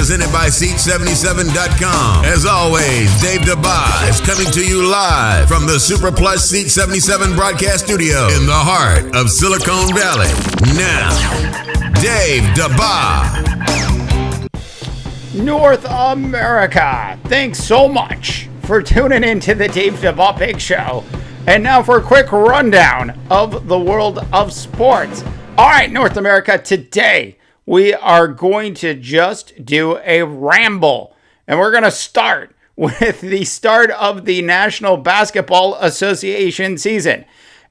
presented by Seat77.com. As always, Dave Dabbah is coming to you live from the Super Plus Seat 77 broadcast studio in the heart of Silicon Valley. Now, Dave Dabbah. North America, thanks so much for tuning in to the Dave Dabbah Big Show. And now for a quick rundown of the world of sports. All right, North America, today we are going to just do a ramble. And we're going to start with the start of the National Basketball Association season.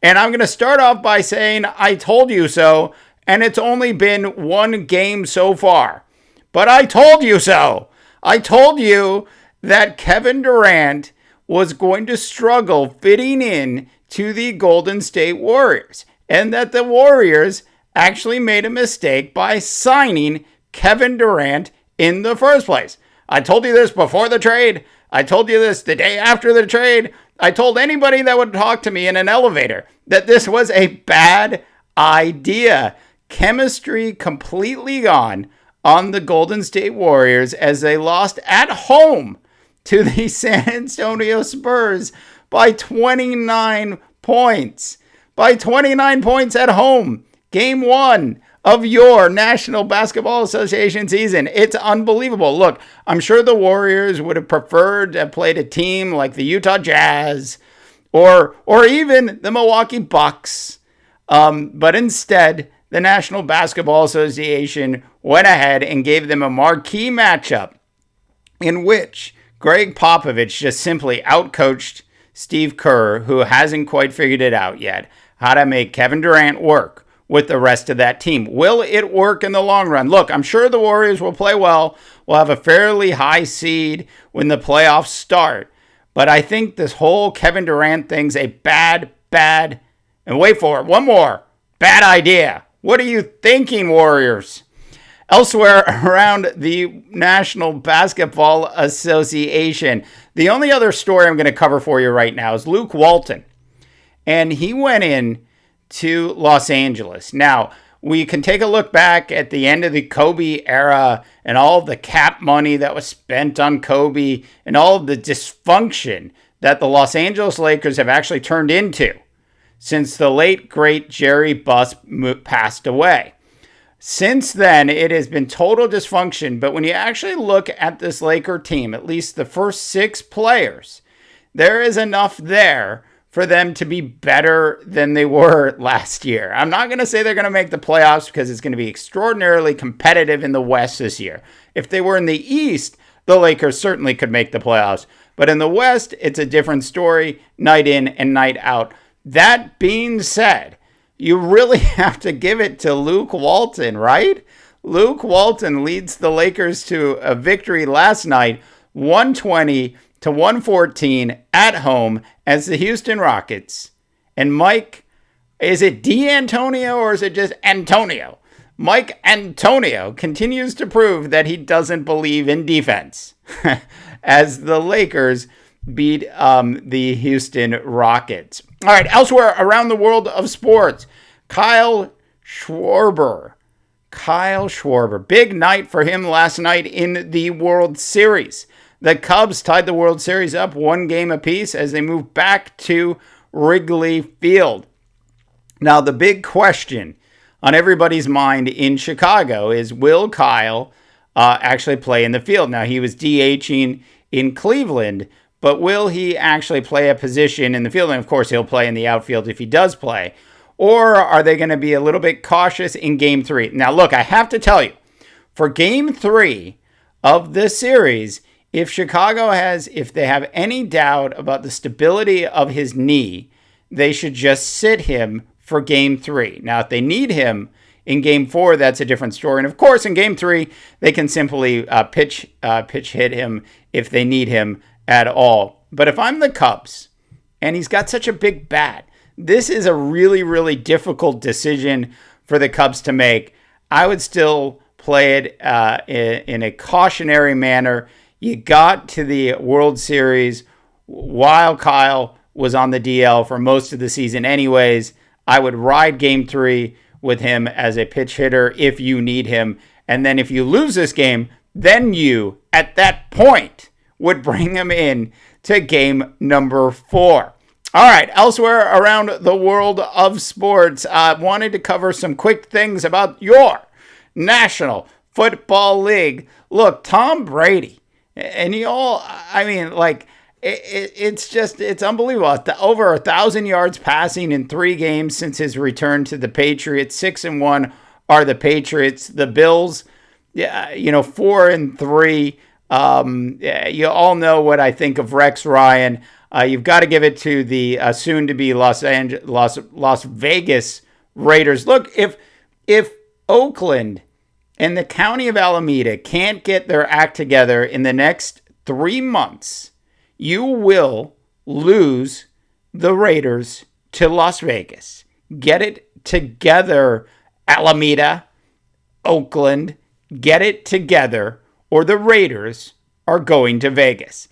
And I'm going to start off by saying, I told you so, and it's only been one game so far. But I told you so. I told you that Kevin Durant was going to struggle fitting in to the Golden State Warriors, and that the Warriors actually made a mistake by signing Kevin Durant in the first place. I told you this before the trade. I told you this the day after the trade. I told anybody that would talk to me in an elevator that this was a bad idea. Chemistry completely gone on the Golden State Warriors as they lost at home to the San Antonio Spurs by 29 points. By 29 points at home. Game one of your National Basketball Association season. It's unbelievable. Look, I'm sure the Warriors would have preferred to have played a team like the Utah Jazz or even the Milwaukee Bucks. But instead, the National Basketball Association went ahead and gave them a marquee matchup in which Greg Popovich just simply outcoached Steve Kerr, who hasn't quite figured it out yet, how to make Kevin Durant work with the rest of that team. Will it work in the long run? Look, I'm sure the Warriors will play well. We'll have a fairly high seed when the playoffs start. But I think this whole Kevin Durant thing's a bad, and wait for it, one more, bad idea. What are you thinking, Warriors? Elsewhere around the National Basketball Association, the only other story I'm going to cover for you right now is Luke Walton. And he went in to Los Angeles. Now, we can take a look back at the end of the Kobe era and all of the cap money that was spent on Kobe and all of the dysfunction that the Los Angeles Lakers have actually turned into since the late, great Jerry Buss passed away. Since then, it has been total dysfunction, but when you actually look at this Laker team, at least the first 6 players, there is enough there for them to be better than they were last year. I'm not going to say they're going to make the playoffs because it's going to be extraordinarily competitive in the West this year. If they were in the East, the Lakers certainly could make the playoffs. But in the West, it's a different story, night in and night out. That being said, you really have to give it to Luke Walton, right? Luke Walton leads the Lakers to a victory last night, 120-114 at home as the Houston Rockets. And Mike, is it D'Antonio or is it just Antonio? Mike Antonio continues to prove that he doesn't believe in defense as the Lakers beat the Houston Rockets. All right, elsewhere around the world of sports, Kyle Schwarber. Big night for him last night in the World Series. The Cubs tied the World Series up 1 game apiece as they move back to Wrigley Field. Now, the big question on everybody's mind in Chicago is, will Kyle actually play in the field? Now, he was DHing in Cleveland, but will he actually play a position in the field? And of course, he'll play in the outfield if he does play. Or are they going to be a little bit cautious in Game 3? Now, look, I have to tell you, for Game 3 of this series, if they have any doubt about the stability of his knee, they should just sit him for Game 3. Now, if they need him in Game 4, that's a different story. And of course, in Game 3, they can simply pitch hit him if they need him at all. But if I'm the Cubs, and he's got such a big bat, this is a really, really difficult decision for the Cubs to make. I would still play it in a cautionary manner. You got to the World Series while Kyle was on the DL for most of the season anyways. I would ride Game 3 with him as a pitch hitter if you need him. And then if you lose this game, then you, at that point, would bring him in to game number 4. All right, elsewhere around the world of sports, I wanted to cover some quick things about your National Football League. Look, Tom Brady, and it's unbelievable. Over 1,000 yards passing in 3 games since his return to the Patriots. 6-1 are the Patriots. The Bills, 4-3. You all know what I think of Rex Ryan. You've got to give it to the soon-to-be Las Vegas Raiders. Look, if Oakland and the county of Alameda can't get their act together in the next 3 months, you will lose the Raiders to Las Vegas. Get it together, Alameda, Oakland. Get it together, or the Raiders are going to Vegas.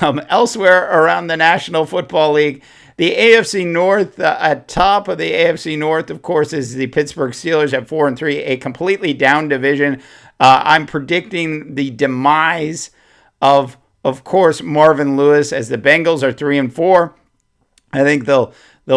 Elsewhere around the National Football League, the AFC North, at top of the AFC North, of course, is the Pittsburgh Steelers at 4-3, a completely down division. I'm predicting the demise of course, Marvin Lewis, as the Bengals are 3-4. I think they'll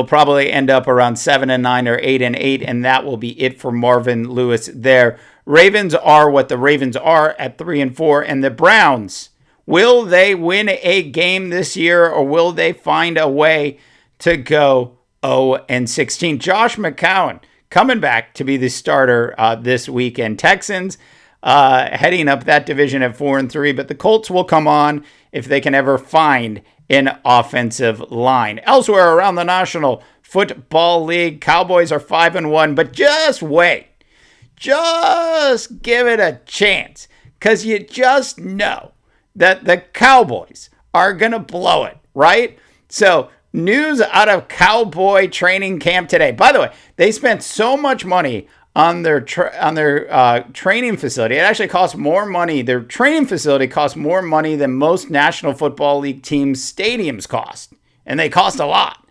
probably end up around 7-9 or 8-8, and that will be it for Marvin Lewis there. Ravens are what the Ravens are at 3-4, and the Browns, will they win a game this year, or will they find a way to go 0-16? Josh McCown coming back to be the starter this weekend. Texans heading up that division at 4-3, but the Colts will come on if they can ever find an offensive line. Elsewhere around the National Football League, Cowboys are 5-1, but just wait. Just give it a chance, because you just know that the Cowboys are going to blow it, right? So, news out of Cowboy training camp today. By the way, they spent so much money on their training facility. It actually costs more money. Their training facility costs more money than most National Football League teams' stadiums cost. And they cost a lot.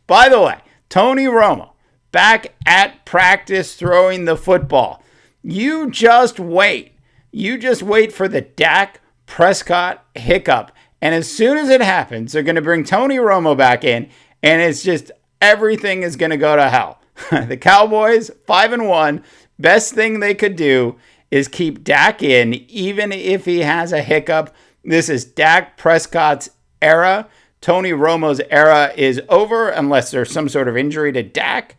By the way, Tony Romo, back at practice throwing the football. You just wait. You just wait for the Dak Prescott hiccup. And as soon as it happens, they're going to bring Tony Romo back in. And it's just, everything is going to go to hell. The Cowboys, 5-1. Best thing they could do is keep Dak in, even if he has a hiccup. This is Dak Prescott's era. Tony Romo's era is over, unless there's some sort of injury to Dak.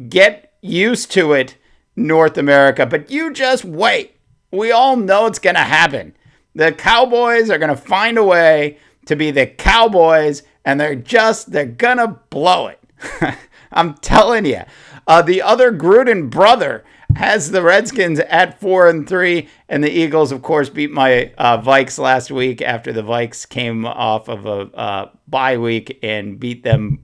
Get used to it, North America. But you just wait. We all know it's going to happen. The Cowboys are going to find a way to be the Cowboys, and they're going to blow it. I'm telling you. The other Gruden brother has the Redskins at 4-3, and the Eagles, of course, beat my Vikes last week after the Vikes came off of a bye week and beat them.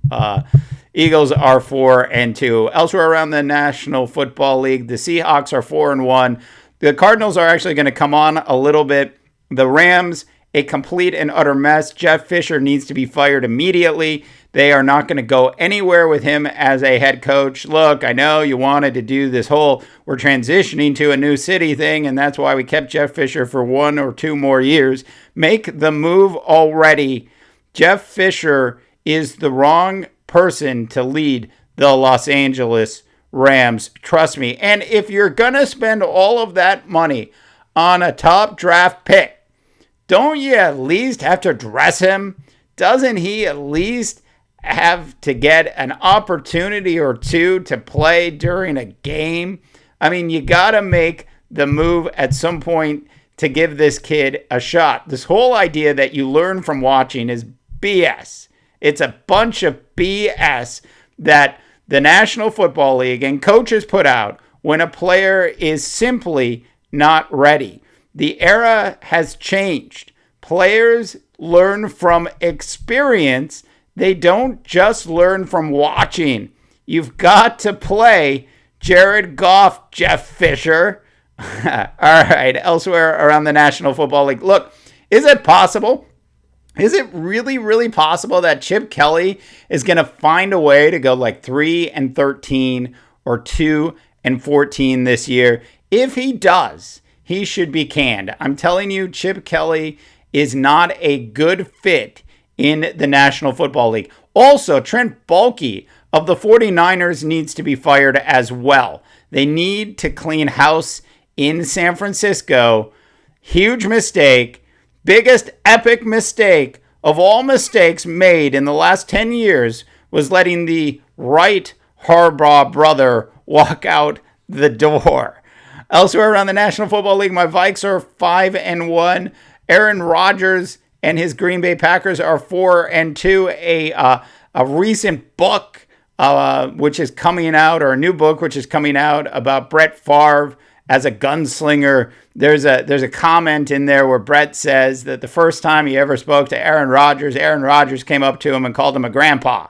Eagles are 4-2. Elsewhere around the National Football League, the Seahawks are 4-1. The Cardinals are actually going to come on a little bit. The Rams, a complete and utter mess. Jeff Fisher needs to be fired immediately. They are not going to go anywhere with him as a head coach. Look, I know you wanted to do this whole we're transitioning to a new city thing, and that's why we kept Jeff Fisher for 1 or 2 more years. Make the move already. Jeff Fisher is the wrong person to lead the Los Angeles Rams. Trust me. And if you're going to spend all of that money on a top draft pick, don't you at least have to dress him? Doesn't he at least have to get an opportunity or two to play during a game? I mean, you got to make the move at some point to give this kid a shot. This whole idea that you learn from watching is BS. It's a bunch of BS that the National Football League and coaches put out when a player is simply not ready. The era has changed. Players learn from experience. They don't just learn from watching. You've got to play. Jared Goff, Jeff Fisher. All right, elsewhere around the National Football League. Look, is it possible? Is it really, really possible that Chip Kelly is going to find a way to go like 3-13 or 2-14 this year? If he does, he should be canned. I'm telling you, Chip Kelly is not a good fit in the National Football League. Also, Trent Baalke of the 49ers needs to be fired as well. They need to clean house in San Francisco. Huge mistake. Biggest epic mistake of all mistakes made in the last 10 years was letting the Wright Harbaugh brother walk out the door. Elsewhere around the National Football League, my Vikes are 5-1. Aaron Rodgers and his Green Bay Packers are 4-2. A recent book which is coming out, or a new book which is coming out about Brett Favre as a gunslinger. There's a comment in there where Brett says that the first time he ever spoke to Aaron Rodgers came up to him and called him a grandpa.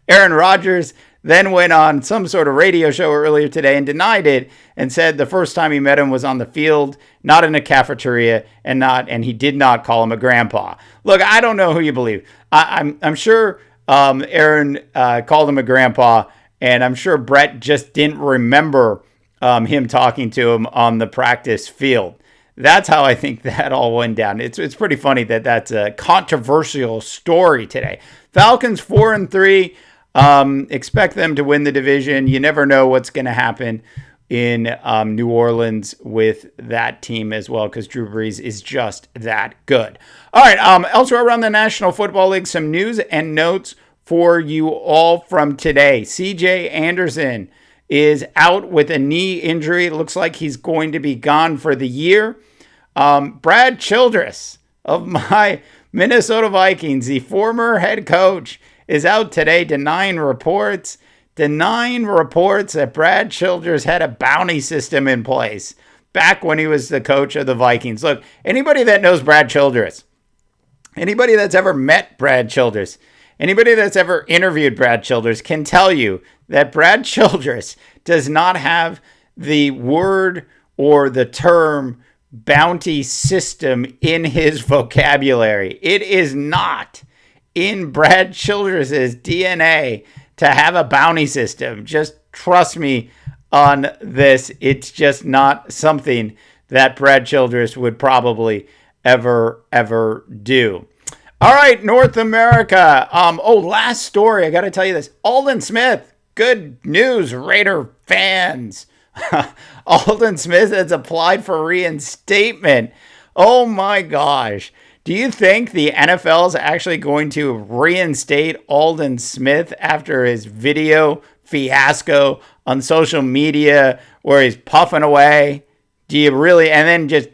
Aaron Rodgers then went on some sort of radio show earlier today and denied it and said the first time he met him was on the field, not in a cafeteria, and he did not call him a grandpa. Look, I don't know who you believe. I'm sure Aaron called him a grandpa, and I'm sure Brett just didn't remember him talking to him on the practice field. That's how I think that all went down. It's pretty funny that that's a controversial story today. Falcons 4-3. Expect them to win the division. You never know what's going to happen in New Orleans with that team as well, because Drew Brees is just that good. All right, elsewhere around the National Football League, some news and notes for you all from today. C.J. Anderson is out with a knee injury. It looks like he's going to be gone for the year. Brad Childress of my Minnesota Vikings, the former head coach, is out today denying reports that Brad Childress had a bounty system in place back when he was the coach of the Vikings. Look, anybody that knows Brad Childress, anybody that's ever met Brad Childress, anybody that's ever interviewed Brad Childress can tell you that Brad Childress does not have the word or the term bounty system in his vocabulary. It is not in Brad Childress's DNA to have a bounty system. Just trust me on this. It's just not something that Brad Childress would probably ever do. All right, North America. Last story. I got to tell you this. Aldon Smith. Good news, Raider fans. Aldon Smith has applied for reinstatement. Oh my gosh. Do you think the NFL is actually going to reinstate Aldon Smith after his video fiasco on social media where he's puffing away? Do you really, and then just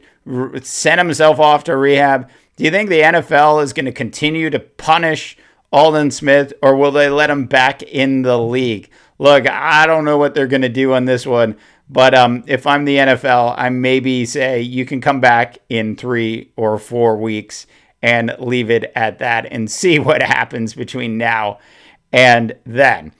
send himself off to rehab? Do you think the NFL is going to continue to punish Aldon Smith, or will they let him back in the league? Look, I don't know what they're going to do on this one, but if I'm the NFL, I maybe say you can come back in 3 or 4 weeks and leave it at that and see what happens between now and then.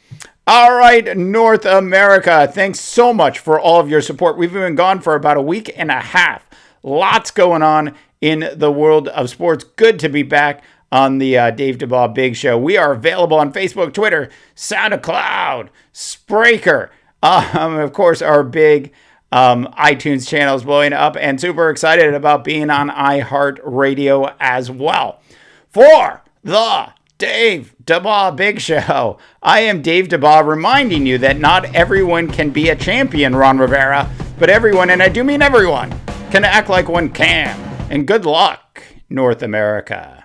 All right, North America, thanks so much for all of your support. We've been gone for about a week and a half. Lots going on in the world of sports. Good to be back on the Dave Dabbah Big Show. We are available on Facebook, Twitter, SoundCloud, Spreaker. Of course, our big iTunes channel is blowing up, and super excited about being on iHeartRadio as well. For the Dave Dabbah Big Show, I am Dave Dabbah, reminding you that not everyone can be a champion, Ron Rivera, but everyone, and I do mean everyone, can act like one can. And good luck, North America.